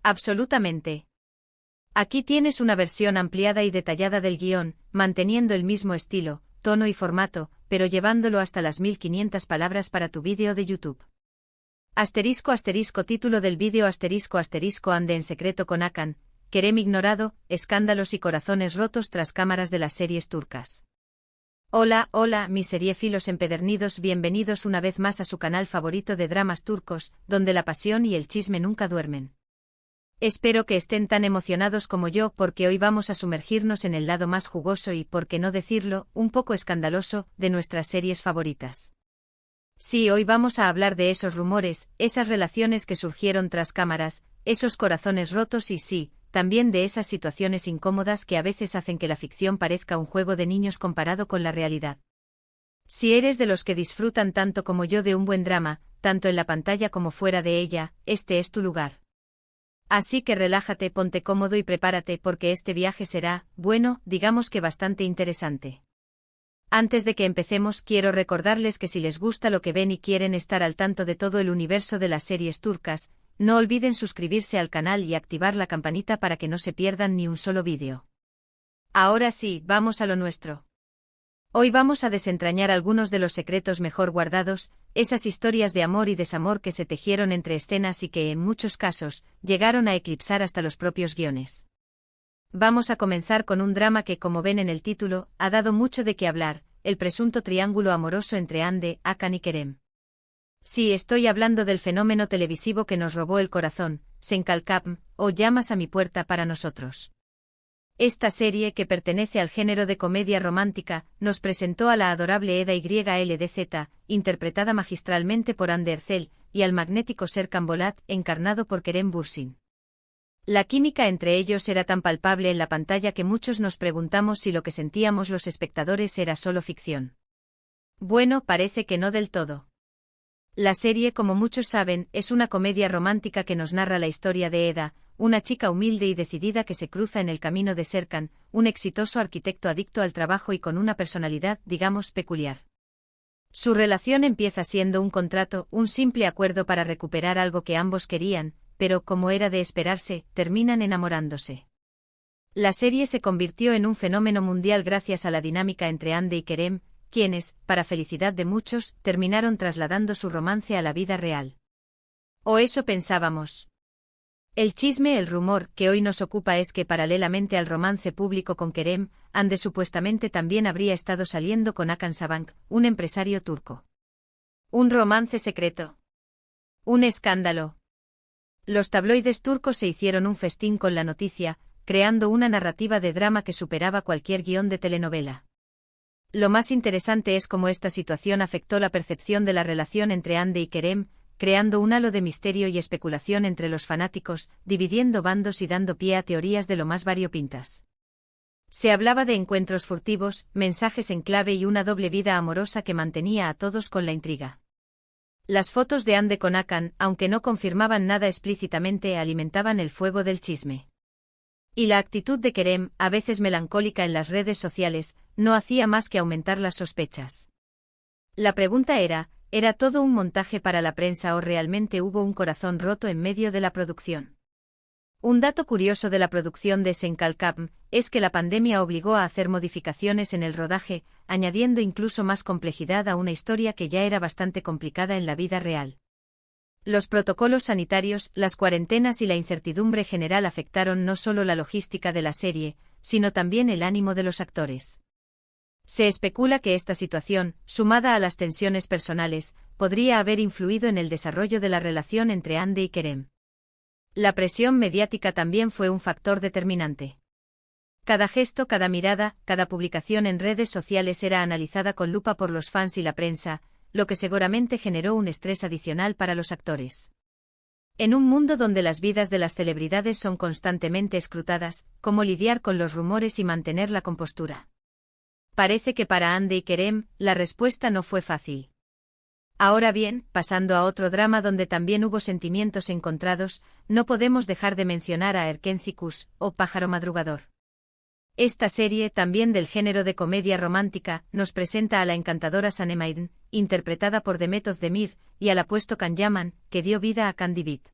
Absolutamente. Aquí tienes una versión ampliada y detallada del guión, manteniendo el mismo estilo, tono y formato, pero llevándolo hasta las 1500 palabras para tu vídeo de YouTube. *** Título del vídeo *** Ande en secreto con Hakan, Kerem ignorado, escándalos y corazones rotos tras cámaras de las series turcas. Hola, mis seriefilos empedernidos, bienvenidos una vez más a su canal favorito de dramas turcos, donde la pasión y el chisme nunca duermen. Espero que estén tan emocionados como yo porque hoy vamos a sumergirnos en el lado más jugoso y, por qué no decirlo, un poco escandaloso, de nuestras series favoritas. Sí, hoy vamos a hablar de esos rumores, esas relaciones que surgieron tras cámaras, esos corazones rotos y sí, también de esas situaciones incómodas que a veces hacen que la ficción parezca un juego de niños comparado con la realidad. Si eres de los que disfrutan tanto como yo de un buen drama, tanto en la pantalla como fuera de ella, este es tu lugar. Así que relájate, ponte cómodo y prepárate porque este viaje será, bueno, digamos que bastante interesante. Antes de que empecemos, quiero recordarles que si les gusta lo que ven y quieren estar al tanto de todo el universo de las series turcas, no olviden suscribirse al canal y activar la campanita para que no se pierdan ni un solo vídeo. Ahora sí, vamos a lo nuestro. Hoy vamos a desentrañar algunos de los secretos mejor guardados, esas historias de amor y desamor que se tejieron entre escenas y que, en muchos casos, llegaron a eclipsar hasta los propios guiones. Vamos a comenzar con un drama que, como ven en el título, ha dado mucho de qué hablar, el presunto triángulo amoroso entre Hande, Hakan y Kerem. Sí, estoy hablando del fenómeno televisivo que nos robó el corazón, Sen Kalkapm, o Llamas a mi puerta para nosotros. Esta serie, que pertenece al género de comedia romántica, nos presentó a la adorable Eda YLDZ, interpretada magistralmente por Hande Erçel, y al magnético Serkan Bolat, encarnado por Kerem Bürsin. La química entre ellos era tan palpable en la pantalla que muchos nos preguntamos si lo que sentíamos los espectadores era solo ficción. Bueno, parece que no del todo. La serie, como muchos saben, es una comedia romántica que nos narra la historia de Eda, una chica humilde y decidida que se cruza en el camino de Serkan, un exitoso arquitecto adicto al trabajo y con una personalidad, digamos, peculiar. Su relación empieza siendo un contrato, un simple acuerdo para recuperar algo que ambos querían, pero, como era de esperarse, terminan enamorándose. La serie se convirtió en un fenómeno mundial gracias a la dinámica entre Hande y Kerem, quienes, para felicidad de muchos, terminaron trasladando su romance a la vida real. O eso pensábamos. El chisme, el rumor, que hoy nos ocupa es que paralelamente al romance público con Kerem, Hande supuestamente también habría estado saliendo con Hakan Sabank, un empresario turco. Un romance secreto. Un escándalo. Los tabloides turcos se hicieron un festín con la noticia, creando una narrativa de drama que superaba cualquier guión de telenovela. Lo más interesante es cómo esta situación afectó la percepción de la relación entre Hande y Kerem, creando un halo de misterio y especulación entre los fanáticos, dividiendo bandos y dando pie a teorías de lo más variopintas. Se hablaba de encuentros furtivos, mensajes en clave y una doble vida amorosa que mantenía a todos con la intriga. Las fotos de Hande con Hakan, aunque no confirmaban nada explícitamente, alimentaban el fuego del chisme. Y la actitud de Kerem, a veces melancólica en las redes sociales, no hacía más que aumentar las sospechas. La pregunta ¿era todo un montaje para la prensa o realmente hubo un corazón roto en medio de la producción? Un dato curioso de la producción de Sen Kalkapm es que la pandemia obligó a hacer modificaciones en el rodaje, añadiendo incluso más complejidad a una historia que ya era bastante complicada en la vida real. Los protocolos sanitarios, las cuarentenas y la incertidumbre general afectaron no solo la logística de la serie, sino también el ánimo de los actores. Se especula que esta situación, sumada a las tensiones personales, podría haber influido en el desarrollo de la relación entre Hande y Kerem. La presión mediática también fue un factor determinante. Cada gesto, cada mirada, cada publicación en redes sociales era analizada con lupa por los fans y la prensa, lo que seguramente generó un estrés adicional para los actores. En un mundo donde las vidas de las celebridades son constantemente escrutadas, ¿cómo lidiar con los rumores y mantener la compostura? Parece que para Hande y Kerem, la respuesta no fue fácil. Ahora bien, pasando a otro drama donde también hubo sentimientos encontrados, no podemos dejar de mencionar a Erkenci Kuş, o Pájaro Madrugador. Esta serie, también del género de comedia romántica, nos presenta a la encantadora Sanem Aydın, interpretada por Demet Özdemir, y al apuesto Can Yaman, que dio vida a Can Divit.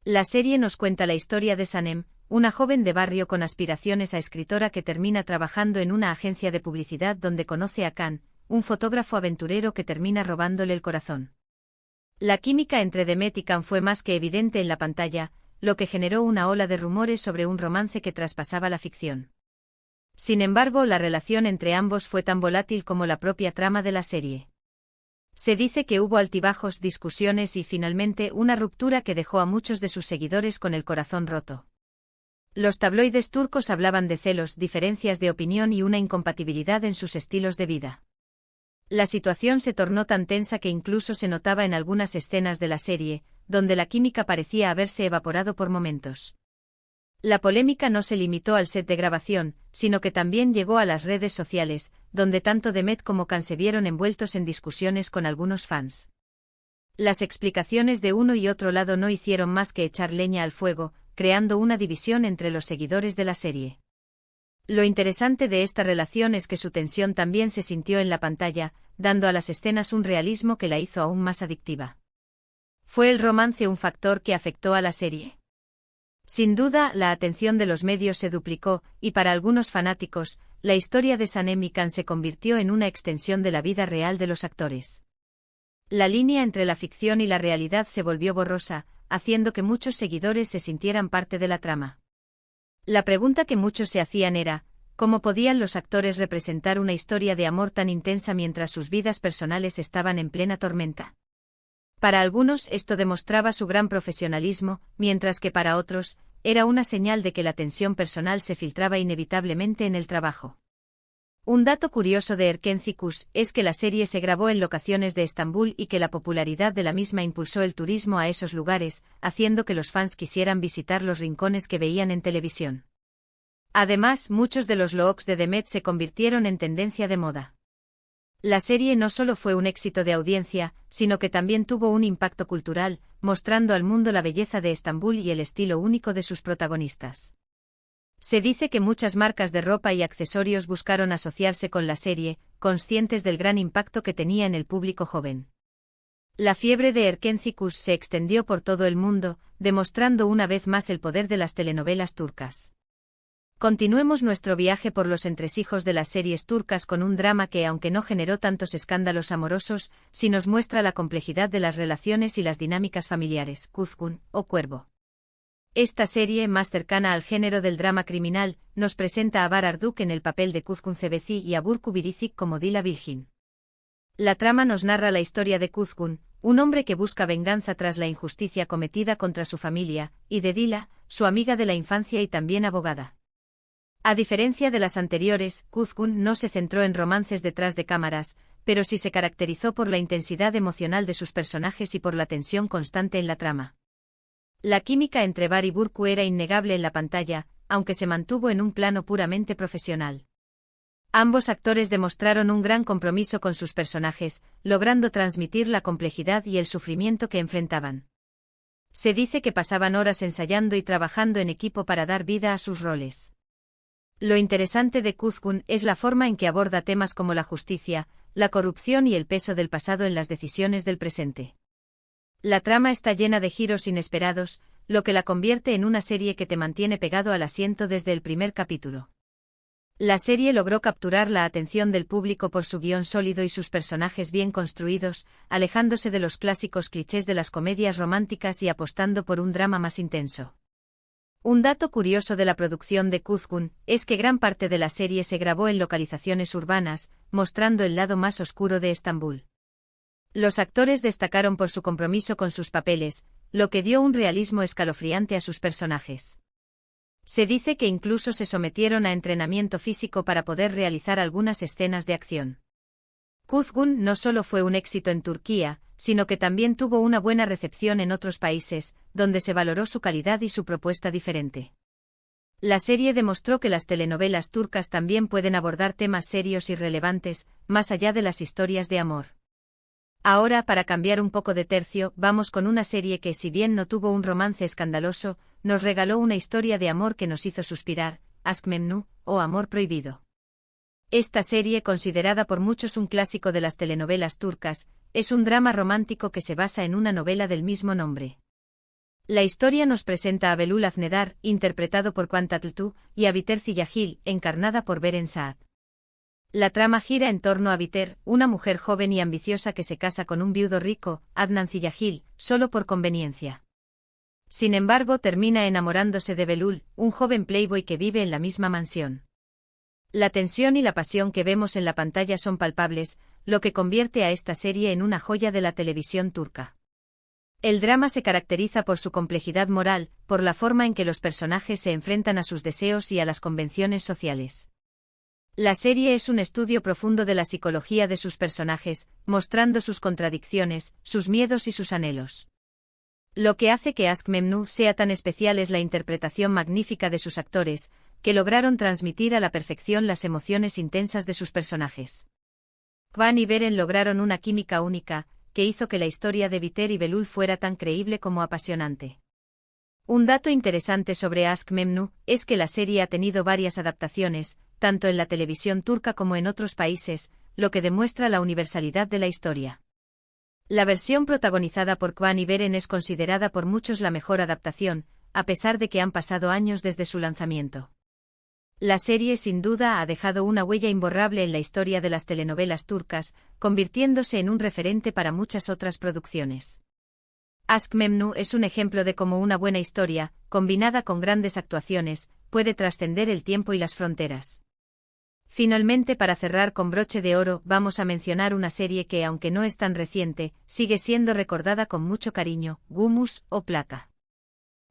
La serie nos cuenta la historia de Sanem, una joven de barrio con aspiraciones a escritora que termina trabajando en una agencia de publicidad donde conoce a Khan, un fotógrafo aventurero que termina robándole el corazón. La química entre Demet y Khan fue más que evidente en la pantalla, lo que generó una ola de rumores sobre un romance que traspasaba la ficción. Sin embargo, la relación entre ambos fue tan volátil como la propia trama de la serie. Se dice que hubo altibajos, discusiones y finalmente una ruptura que dejó a muchos de sus seguidores con el corazón roto. Los tabloides turcos hablaban de celos, diferencias de opinión y una incompatibilidad en sus estilos de vida. La situación se tornó tan tensa que incluso se notaba en algunas escenas de la serie, donde la química parecía haberse evaporado por momentos. La polémica no se limitó al set de grabación, sino que también llegó a las redes sociales, donde tanto Demet como Khan se vieron envueltos en discusiones con algunos fans. Las explicaciones de uno y otro lado no hicieron más que echar leña al fuego, creando una división entre los seguidores de la serie. Lo interesante de esta relación es que su tensión también se sintió en la pantalla, dando a las escenas un realismo que la hizo aún más adictiva. ¿Fue el romance un factor que afectó a la serie? Sin duda, la atención de los medios se duplicó, y para algunos fanáticos, la historia de Sanem y Khan se convirtió en una extensión de la vida real de los actores. La línea entre la ficción y la realidad se volvió borrosa, haciendo que muchos seguidores se sintieran parte de la trama. La pregunta que muchos se hacían era, ¿cómo podían los actores representar una historia de amor tan intensa mientras sus vidas personales estaban en plena tormenta? Para algunos esto demostraba su gran profesionalismo, mientras que para otros, era una señal de que la tensión personal se filtraba inevitablemente en el trabajo. Un dato curioso de Erkenci es que la serie se grabó en locaciones de Estambul y que la popularidad de la misma impulsó el turismo a esos lugares, haciendo que los fans quisieran visitar los rincones que veían en televisión. Además, muchos de los looks de Demet se convirtieron en tendencia de moda. La serie no solo fue un éxito de audiencia, sino que también tuvo un impacto cultural, mostrando al mundo la belleza de Estambul y el estilo único de sus protagonistas. Se dice que muchas marcas de ropa y accesorios buscaron asociarse con la serie, conscientes del gran impacto que tenía en el público joven. La fiebre de Erkenci se extendió por todo el mundo, demostrando una vez más el poder de las telenovelas turcas. Continuemos nuestro viaje por los entresijos de las series turcas con un drama que, aunque no generó tantos escándalos amorosos, sí nos muestra la complejidad de las relaciones y las dinámicas familiares, Kuzgun, o Cuervo. Esta serie, más cercana al género del drama criminal, nos presenta a Bar Arduk en el papel de Kuzgun Cebeci y a Burcu Biricik como Dila Bilgin. La trama nos narra la historia de Kuzgun, un hombre que busca venganza tras la injusticia cometida contra su familia, y de Dila, su amiga de la infancia y también abogada. A diferencia de las anteriores, Kuzgun no se centró en romances detrás de cámaras, pero sí se caracterizó por la intensidad emocional de sus personajes y por la tensión constante en la trama. La química entre Bar y Burcu era innegable en la pantalla, aunque se mantuvo en un plano puramente profesional. Ambos actores demostraron un gran compromiso con sus personajes, logrando transmitir la complejidad y el sufrimiento que enfrentaban. Se dice que pasaban horas ensayando y trabajando en equipo para dar vida a sus roles. Lo interesante de Kuzgun es la forma en que aborda temas como la justicia, la corrupción y el peso del pasado en las decisiones del presente. La trama está llena de giros inesperados, lo que la convierte en una serie que te mantiene pegado al asiento desde el primer capítulo. La serie logró capturar la atención del público por su guión sólido y sus personajes bien construidos, alejándose de los clásicos clichés de las comedias románticas y apostando por un drama más intenso. Un dato curioso de la producción de Kuzgun es que gran parte de la serie se grabó en localizaciones urbanas, mostrando el lado más oscuro de Estambul. Los actores destacaron por su compromiso con sus papeles, lo que dio un realismo escalofriante a sus personajes. Se dice que incluso se sometieron a entrenamiento físico para poder realizar algunas escenas de acción. Kuzgun no solo fue un éxito en Turquía, sino que también tuvo una buena recepción en otros países, donde se valoró su calidad y su propuesta diferente. La serie demostró que las telenovelas turcas también pueden abordar temas serios y relevantes, más allá de las historias de amor. Ahora, para cambiar un poco de tercio, vamos con una serie que, si bien no tuvo un romance escandaloso, nos regaló una historia de amor que nos hizo suspirar, Aşk Memnu, o Amor Prohibido. Esta serie, considerada por muchos un clásico de las telenovelas turcas, es un drama romántico que se basa en una novela del mismo nombre. La historia nos presenta a Belul Aznedar, interpretado por Kwan Tatltu, y a Biter Ziyagil, encarnada por Beren Saat. La trama gira en torno a Biter, una mujer joven y ambiciosa que se casa con un viudo rico, Adnan Ziyagil, solo por conveniencia. Sin embargo, termina enamorándose de Belul, un joven playboy que vive en la misma mansión. La tensión y la pasión que vemos en la pantalla son palpables, lo que convierte a esta serie en una joya de la televisión turca. El drama se caracteriza por su complejidad moral, por la forma en que los personajes se enfrentan a sus deseos y a las convenciones sociales. La serie es un estudio profundo de la psicología de sus personajes, mostrando sus contradicciones, sus miedos y sus anhelos. Lo que hace que Aşk Memnu sea tan especial es la interpretación magnífica de sus actores, que lograron transmitir a la perfección las emociones intensas de sus personajes. Kwan y Beren lograron una química única, que hizo que la historia de Biter y Belul fuera tan creíble como apasionante. Un dato interesante sobre Aşk Memnu es que la serie ha tenido varias adaptaciones, tanto en la televisión turca como en otros países, lo que demuestra la universalidad de la historia. La versión protagonizada por Kwan y Beren es considerada por muchos la mejor adaptación, a pesar de que han pasado años desde su lanzamiento. La serie sin duda ha dejado una huella imborrable en la historia de las telenovelas turcas, convirtiéndose en un referente para muchas otras producciones. Aşk Memnu es un ejemplo de cómo una buena historia, combinada con grandes actuaciones, puede trascender el tiempo y las fronteras. Finalmente, para cerrar con broche de oro, vamos a mencionar una serie que, aunque no es tan reciente, sigue siendo recordada con mucho cariño, Gümüş o Plata.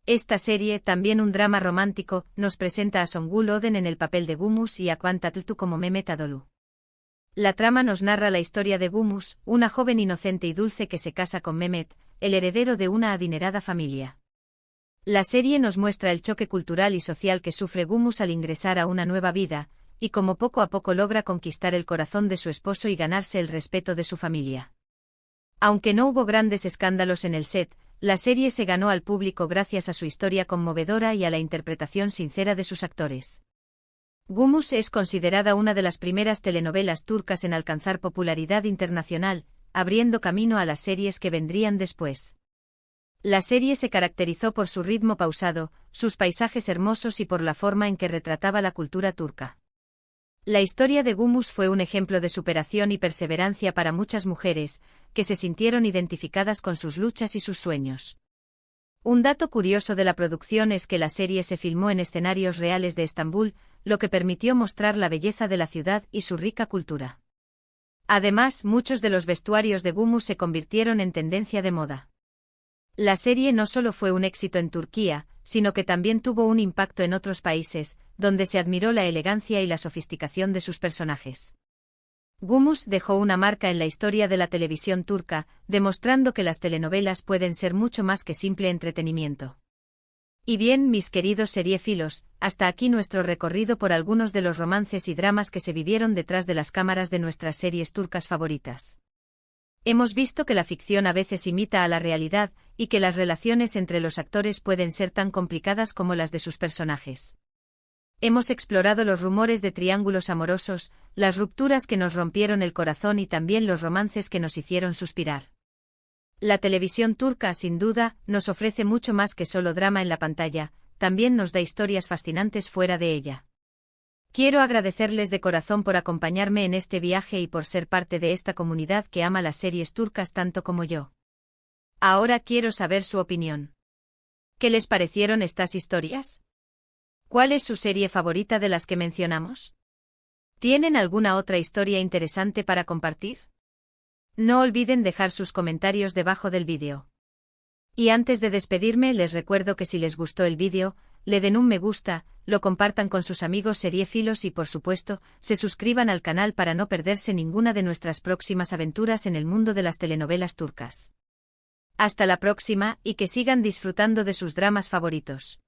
Esta serie, también un drama romántico, nos presenta a Songül Oden en el papel de Gümüş y a Kwan Tatltu como Mehmet Adolu. La trama nos narra la historia de Gümüş, una joven inocente y dulce que se casa con Mehmet, el heredero de una adinerada familia. La serie nos muestra el choque cultural y social que sufre Gümüş al ingresar a una nueva vida, y cómo poco a poco logra conquistar el corazón de su esposo y ganarse el respeto de su familia. Aunque no hubo grandes escándalos en el set, la serie se ganó al público gracias a su historia conmovedora y a la interpretación sincera de sus actores. Gümüş es considerada una de las primeras telenovelas turcas en alcanzar popularidad internacional, abriendo camino a las series que vendrían después. La serie se caracterizó por su ritmo pausado, sus paisajes hermosos y por la forma en que retrataba la cultura turca. La historia de Gümüş fue un ejemplo de superación y perseverancia para muchas mujeres, que se sintieron identificadas con sus luchas y sus sueños. Un dato curioso de la producción es que la serie se filmó en escenarios reales de Estambul, lo que permitió mostrar la belleza de la ciudad y su rica cultura. Además, muchos de los vestuarios de Gümüş se convirtieron en tendencia de moda. La serie no solo fue un éxito en Turquía, sino que también tuvo un impacto en otros países, donde se admiró la elegancia y la sofisticación de sus personajes. Gümüş dejó una marca en la historia de la televisión turca, demostrando que las telenovelas pueden ser mucho más que simple entretenimiento. Y bien, mis queridos seriéfilos, hasta aquí nuestro recorrido por algunos de los romances y dramas que se vivieron detrás de las cámaras de nuestras series turcas favoritas. Hemos visto que la ficción a veces imita a la realidad, y que las relaciones entre los actores pueden ser tan complicadas como las de sus personajes. Hemos explorado los rumores de triángulos amorosos, las rupturas que nos rompieron el corazón y también los romances que nos hicieron suspirar. La televisión turca, sin duda, nos ofrece mucho más que solo drama en la pantalla, también nos da historias fascinantes fuera de ella. Quiero agradecerles de corazón por acompañarme en este viaje y por ser parte de esta comunidad que ama las series turcas tanto como yo. Ahora quiero saber su opinión. ¿Qué les parecieron estas historias? ¿Cuál es su serie favorita de las que mencionamos? ¿Tienen alguna otra historia interesante para compartir? No olviden dejar sus comentarios debajo del vídeo. Y antes de despedirme, les recuerdo que si les gustó el vídeo, le den un me gusta, lo compartan con sus amigos seriéfilos y por supuesto, se suscriban al canal para no perderse ninguna de nuestras próximas aventuras en el mundo de las telenovelas turcas. Hasta la próxima y que sigan disfrutando de sus dramas favoritos.